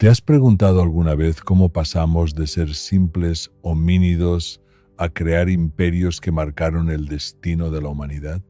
¿Te has preguntado alguna vez cómo pasamos de ser simples homínidos a crear imperios que marcaron el destino de la humanidad?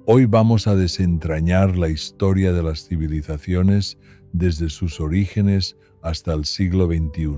Hoy vamos a desentrañar la historia de las civilizaciones desde sus orígenes hasta el siglo XXI.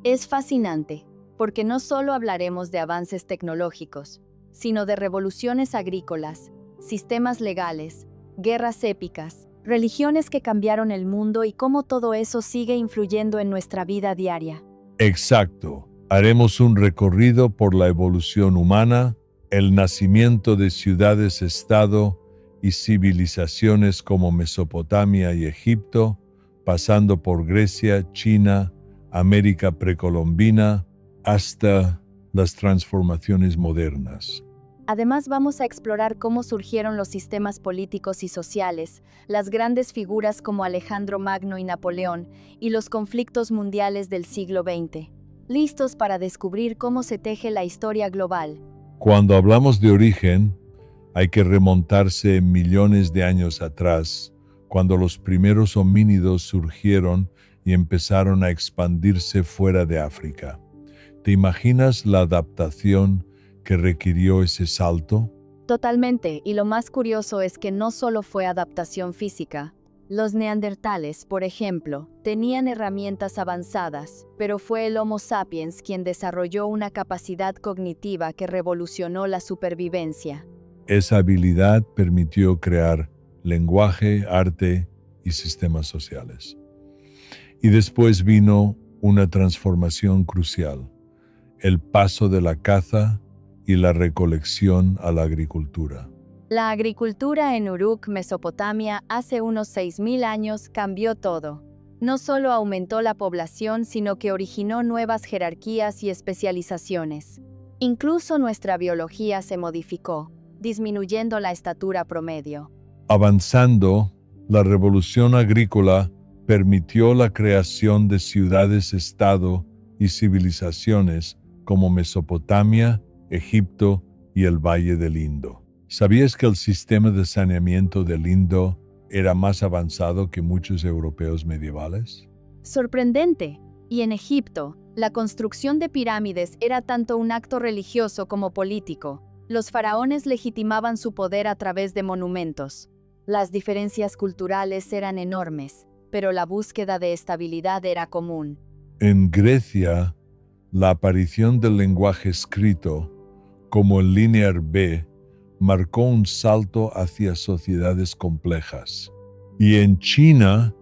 Es fascinante, porque no solo hablaremos de avances tecnológicos, sino de revoluciones agrícolas, sistemas legales, guerras épicas, religiones que cambiaron el mundo y cómo todo eso sigue influyendo en nuestra vida diaria. Exacto. Haremos un recorrido por la evolución humana, el nacimiento de ciudades-estado y civilizaciones como Mesopotamia y Egipto, pasando por Grecia, China, América precolombina, hasta las transformaciones modernas. Además, vamos a explorar cómo surgieron los sistemas políticos y sociales, las grandes figuras como Alejandro Magno y Napoleón, y los conflictos mundiales del siglo XX. ¿Listos para descubrir cómo se teje la historia global? Cuando hablamos de origen, hay que remontarse millones de años atrás, cuando los primeros homínidos surgieron y empezaron a expandirse fuera de África. ¿Te imaginas la adaptación que requirió ese salto? Totalmente, y lo más curioso es que no solo fue adaptación física. Los neandertales, por ejemplo, tenían herramientas avanzadas, pero fue el Homo sapiens quien desarrolló una capacidad cognitiva que revolucionó la supervivencia. Esa habilidad permitió crear lenguaje, arte y sistemas sociales. Y después vino una transformación crucial: el paso de la caza y la recolección a la agricultura. La agricultura en Uruk, Mesopotamia, hace unos 6.000 años cambió todo. No solo aumentó la población, sino que originó nuevas jerarquías y especializaciones. Incluso nuestra biología se modificó, disminuyendo la estatura promedio. Avanzando, la revolución agrícola permitió la creación de ciudades-estado y civilizaciones como Mesopotamia, Egipto y el Valle del Indo. ¿Sabías que el sistema de saneamiento del Indo era más avanzado que muchos europeos medievales? Sorprendente. Y en Egipto, la construcción de pirámides era tanto un acto religioso como político. Los faraones legitimaban su poder a través de monumentos. Las diferencias culturales eran enormes, pero la búsqueda de estabilidad era común. En Grecia, la aparición del lenguaje escrito, como el Linear B, marcó un salto hacia sociedades complejas. Y en China,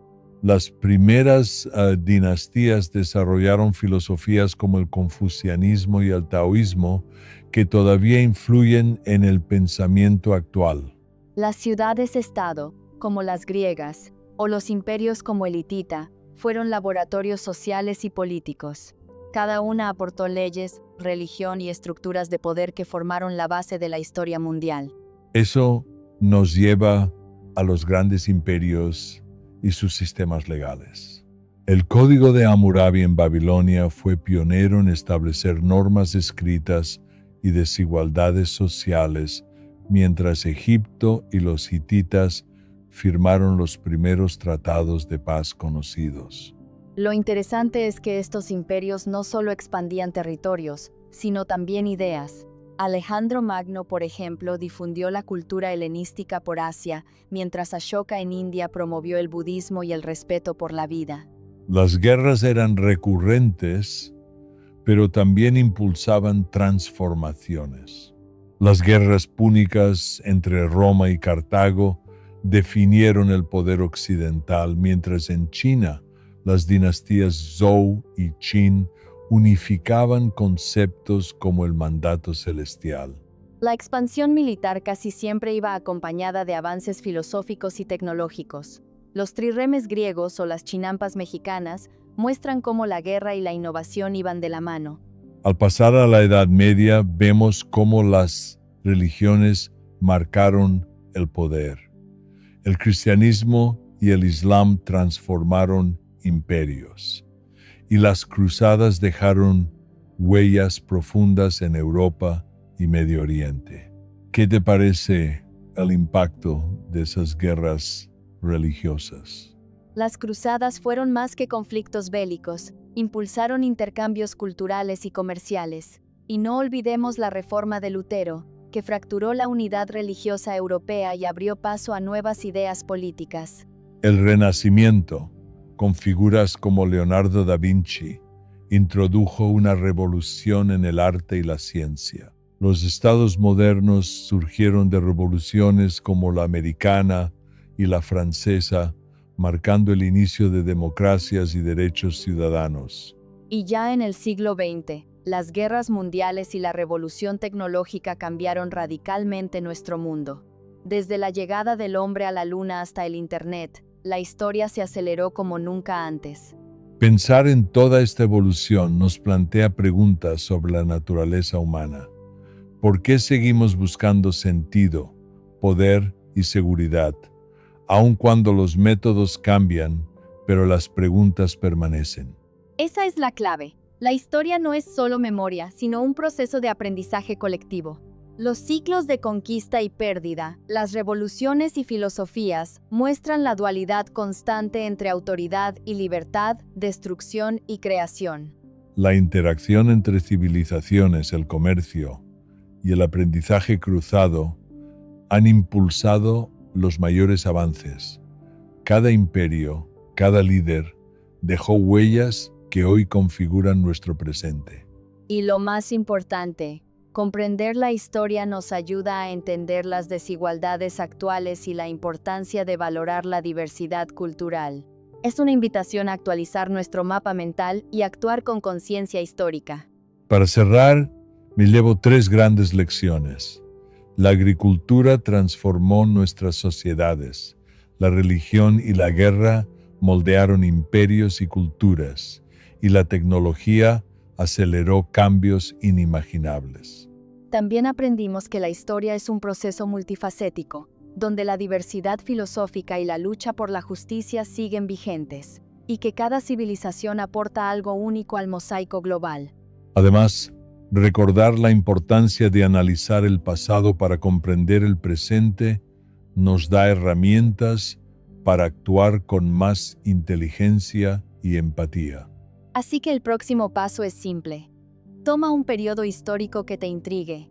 las primeras dinastías desarrollaron filosofías como el confucianismo y el taoísmo, que todavía influyen en el pensamiento actual. Las ciudades-estado, como las griegas, o los imperios como el hitita, fueron laboratorios sociales y políticos. Cada una aportó leyes, religión y estructuras de poder que formaron la base de la historia mundial. Eso nos lleva a los grandes imperios y sus sistemas legales. El Código de Hammurabi en Babilonia fue pionero en establecer normas escritas y desigualdades sociales, mientras Egipto y los hititas firmaron los primeros tratados de paz conocidos. Lo interesante es que estos imperios no solo expandían territorios, sino también ideas. Alejandro Magno, por ejemplo, difundió la cultura helenística por Asia, mientras Ashoka en India promovió el budismo y el respeto por la vida. Las guerras eran recurrentes, pero también impulsaban transformaciones. Las guerras púnicas entre Roma y Cartago definieron el poder occidental, mientras en China las dinastías Zhou y Qin unificaban conceptos como el mandato celestial. La expansión militar casi siempre iba acompañada de avances filosóficos y tecnológicos. Los trirremes griegos o las chinampas mexicanas muestran cómo la guerra y la innovación iban de la mano. Al pasar a la Edad Media, vemos cómo las religiones marcaron el poder. El cristianismo y el islam transformaron imperios, y las cruzadas dejaron huellas profundas en Europa y Medio Oriente. ¿Qué te parece el impacto de esas guerras religiosas? Las cruzadas fueron más que conflictos bélicos, impulsaron intercambios culturales y comerciales. Y no olvidemos la reforma de Lutero, que fracturó la unidad religiosa europea y abrió paso a nuevas ideas políticas. El Renacimiento, con figuras como Leonardo da Vinci, introdujo una revolución en el arte y la ciencia. Los estados modernos surgieron de revoluciones como la americana y la francesa, marcando el inicio de democracias y derechos ciudadanos. Y ya en el siglo XX, las guerras mundiales y la revolución tecnológica cambiaron radicalmente nuestro mundo. Desde la llegada del hombre a la luna hasta el Internet, la historia se aceleró como nunca antes. Pensar en toda esta evolución nos plantea preguntas sobre la naturaleza humana. ¿Por qué seguimos buscando sentido, poder y seguridad, aun cuando los métodos cambian, pero las preguntas permanecen? Esa es la clave. La historia no es solo memoria, sino un proceso de aprendizaje colectivo. Los ciclos de conquista y pérdida, las revoluciones y filosofías muestran la dualidad constante entre autoridad y libertad, destrucción y creación. La interacción entre civilizaciones, el comercio y el aprendizaje cruzado han impulsado los mayores avances. Cada imperio, cada líder, dejó huellas que hoy configuran nuestro presente. Y lo más importante, comprender la historia nos ayuda a entender las desigualdades actuales y la importancia de valorar la diversidad cultural. Es una invitación a actualizar nuestro mapa mental y actuar con conciencia histórica. Para cerrar, me llevo 3 grandes lecciones. La agricultura transformó nuestras sociedades. La religión y la guerra moldearon imperios y culturas. Y la tecnología aceleró cambios inimaginables. También aprendimos que la historia es un proceso multifacético, donde la diversidad filosófica y la lucha por la justicia siguen vigentes, y que cada civilización aporta algo único al mosaico global. Además, recordar la importancia de analizar el pasado para comprender el presente nos da herramientas para actuar con más inteligencia y empatía. Así que el próximo paso es simple. Toma un periodo histórico que te intrigue.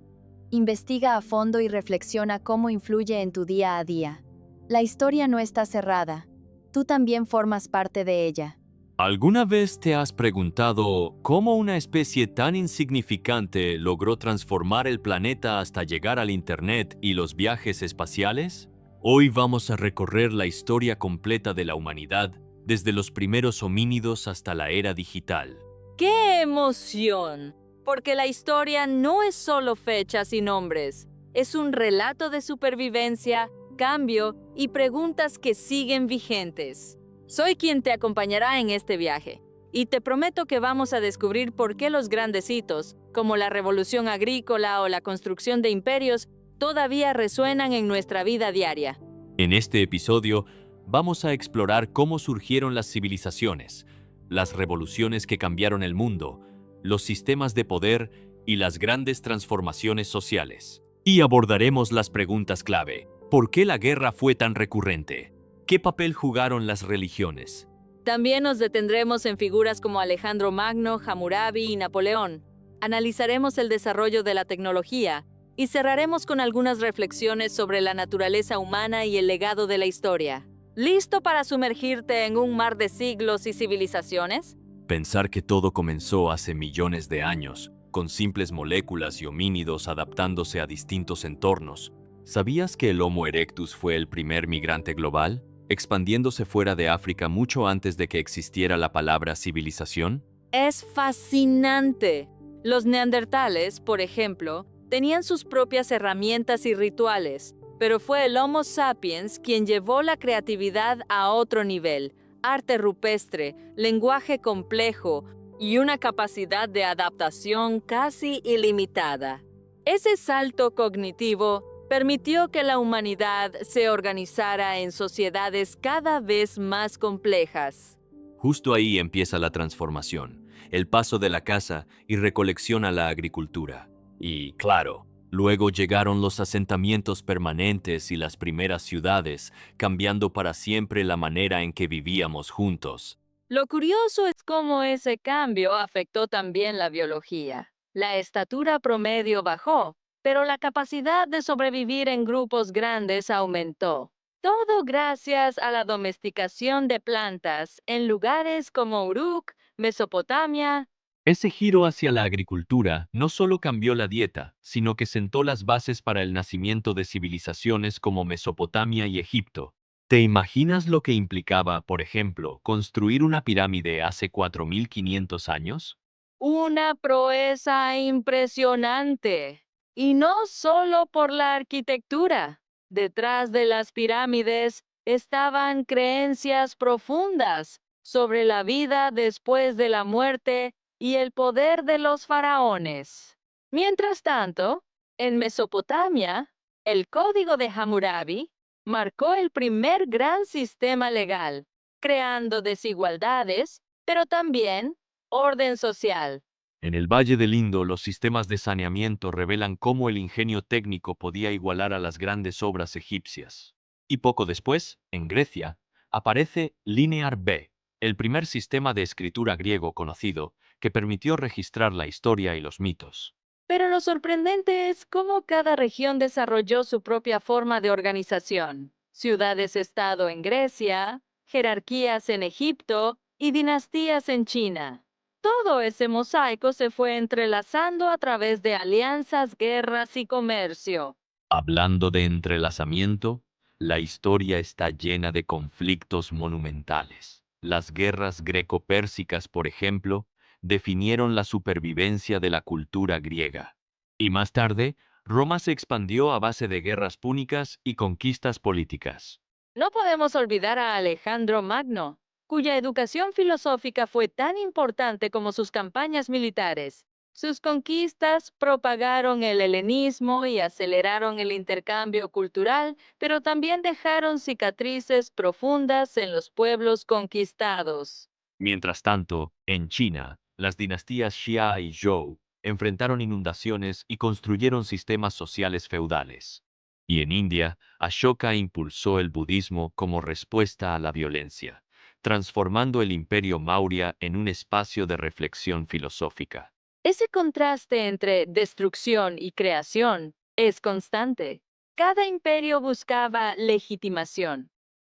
Investiga a fondo y reflexiona cómo influye en tu día a día. La historia no está cerrada. Tú también formas parte de ella. ¿Alguna vez te has preguntado cómo una especie tan insignificante logró transformar el planeta hasta llegar al Internet y los viajes espaciales? Hoy vamos a recorrer la historia completa de la humanidad, desde los primeros homínidos hasta la era digital. ¡Qué emoción! Porque la historia no es solo fechas y nombres. Es un relato de supervivencia, cambio y preguntas que siguen vigentes. Soy quien te acompañará en este viaje. Y te prometo que vamos a descubrir por qué los grandes hitos, como la revolución agrícola o la construcción de imperios, todavía resuenan en nuestra vida diaria. En este episodio, vamos a explorar cómo surgieron las civilizaciones, las revoluciones que cambiaron el mundo, los sistemas de poder y las grandes transformaciones sociales. Y abordaremos las preguntas clave. ¿Por qué la guerra fue tan recurrente? ¿Qué papel jugaron las religiones? También nos detendremos en figuras como Alejandro Magno, Hammurabi y Napoleón. Analizaremos el desarrollo de la tecnología y cerraremos con algunas reflexiones sobre la naturaleza humana y el legado de la historia. ¿Listo para sumergirte en un mar de siglos y civilizaciones? Pensar que todo comenzó hace millones de años, con simples moléculas y homínidos adaptándose a distintos entornos. ¿Sabías que el Homo erectus fue el primer migrante global, expandiéndose fuera de África mucho antes de que existiera la palabra civilización? Es fascinante. Los neandertales, por ejemplo, tenían sus propias herramientas y rituales, pero fue el Homo sapiens quien llevó la creatividad a otro nivel. Arte rupestre, lenguaje complejo y una capacidad de adaptación casi ilimitada. Ese salto cognitivo permitió que la humanidad se organizara en sociedades cada vez más complejas. Justo ahí empieza la transformación, el paso de la caza y recolección a la agricultura. Y, claro, Luego llegaron los asentamientos permanentes y las primeras ciudades, cambiando para siempre la manera en que vivíamos juntos. Lo curioso es cómo ese cambio afectó también la biología. La estatura promedio bajó, pero la capacidad de sobrevivir en grupos grandes aumentó. Todo gracias a la domesticación de plantas en lugares como Uruk, Mesopotamia. Ese giro hacia la agricultura no solo cambió la dieta, sino que sentó las bases para el nacimiento de civilizaciones como Mesopotamia y Egipto. ¿Te imaginas lo que implicaba, por ejemplo, construir una pirámide hace 4500 años? Una proeza impresionante. Y no solo por la arquitectura. Detrás de las pirámides estaban creencias profundas sobre la vida después de la muerte y el poder de los faraones. Mientras tanto, en Mesopotamia, el Código de Hammurabi marcó el primer gran sistema legal, creando desigualdades, pero también orden social. En el Valle del Indo, los sistemas de saneamiento revelan cómo el ingenio técnico podía igualar a las grandes obras egipcias. Y poco después, en Grecia, aparece Linear B, el primer sistema de escritura griego conocido que permitió registrar la historia y los mitos. Pero lo sorprendente es cómo cada región desarrolló su propia forma de organización. Ciudades-estado en Grecia, jerarquías en Egipto y dinastías en China. Todo ese mosaico se fue entrelazando a través de alianzas, guerras y comercio. Hablando de entrelazamiento, la historia está llena de conflictos monumentales. Las guerras greco-pérsicas, por ejemplo, definieron la supervivencia de la cultura griega. Y más tarde, Roma se expandió a base de guerras púnicas y conquistas políticas. No podemos olvidar a Alejandro Magno, cuya educación filosófica fue tan importante como sus campañas militares. Sus conquistas propagaron el helenismo y aceleraron el intercambio cultural, pero también dejaron cicatrices profundas en los pueblos conquistados. Mientras tanto, en China, las dinastías Xia y Zhou enfrentaron inundaciones y construyeron sistemas sociales feudales. Y en India, Ashoka impulsó el budismo como respuesta a la violencia, transformando el imperio Maurya en un espacio de reflexión filosófica. Ese contraste entre destrucción y creación es constante. Cada imperio buscaba legitimación,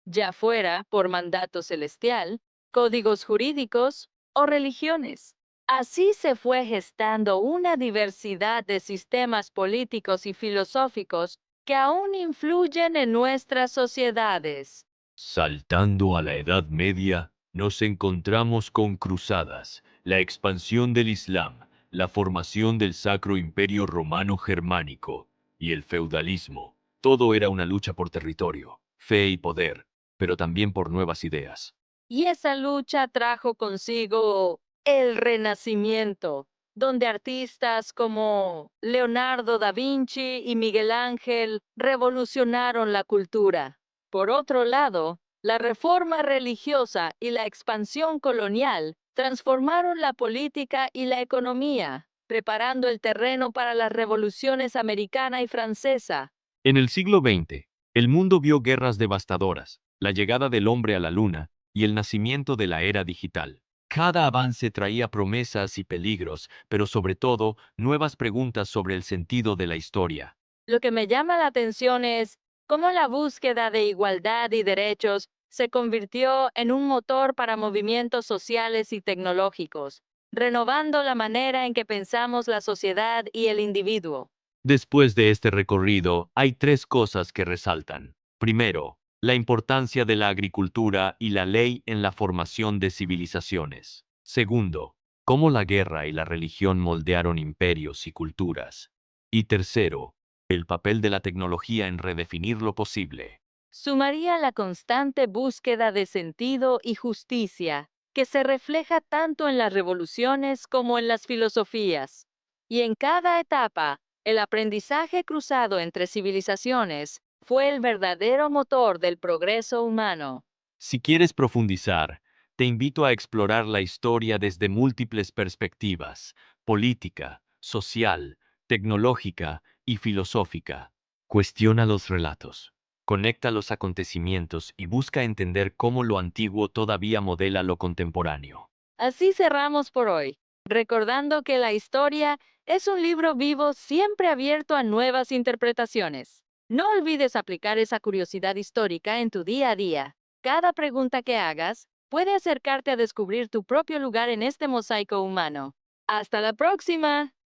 ya fuera por mandato celestial, códigos jurídicos o religiones. Así se fue gestando una diversidad de sistemas políticos y filosóficos que aún influyen en nuestras sociedades. Saltando a la Edad Media, nos encontramos con cruzadas, la expansión del Islam, la formación del Sacro Imperio Romano Germánico y el feudalismo. Todo era una lucha por territorio, fe y poder, pero también por nuevas ideas. Y esa lucha trajo consigo el Renacimiento, donde artistas como Leonardo da Vinci y Miguel Ángel revolucionaron la cultura. Por otro lado, la reforma religiosa y la expansión colonial transformaron la política y la economía, preparando el terreno para las revoluciones americana y francesa. En el siglo XX, el mundo vio guerras devastadoras, la llegada del hombre a la luna y el nacimiento de la era digital. Cada avance traía promesas y peligros, pero sobre todo nuevas preguntas sobre el sentido de la historia. Lo que me llama la atención es cómo la búsqueda de igualdad y derechos se convirtió en un motor para movimientos sociales y tecnológicos, renovando la manera en que pensamos la sociedad y el individuo. Después de este recorrido, hay tres cosas que resaltan. Primero, la importancia de la agricultura y la ley en la formación de civilizaciones. Segundo, cómo la guerra y la religión moldearon imperios y culturas. Y tercero, el papel de la tecnología en redefinir lo posible. Sumaría la constante búsqueda de sentido y justicia, que se refleja tanto en las revoluciones como en las filosofías. Y en cada etapa, el aprendizaje cruzado entre civilizaciones fue el verdadero motor del progreso humano. Si quieres profundizar, te invito a explorar la historia desde múltiples perspectivas: política, social, tecnológica y filosófica. Cuestiona los relatos. Conecta los acontecimientos y busca entender cómo lo antiguo todavía modela lo contemporáneo. Así cerramos por hoy, recordando que la historia es un libro vivo siempre abierto a nuevas interpretaciones. No olvides aplicar esa curiosidad histórica en tu día a día. Cada pregunta que hagas puede acercarte a descubrir tu propio lugar en este mosaico humano. ¡Hasta la próxima!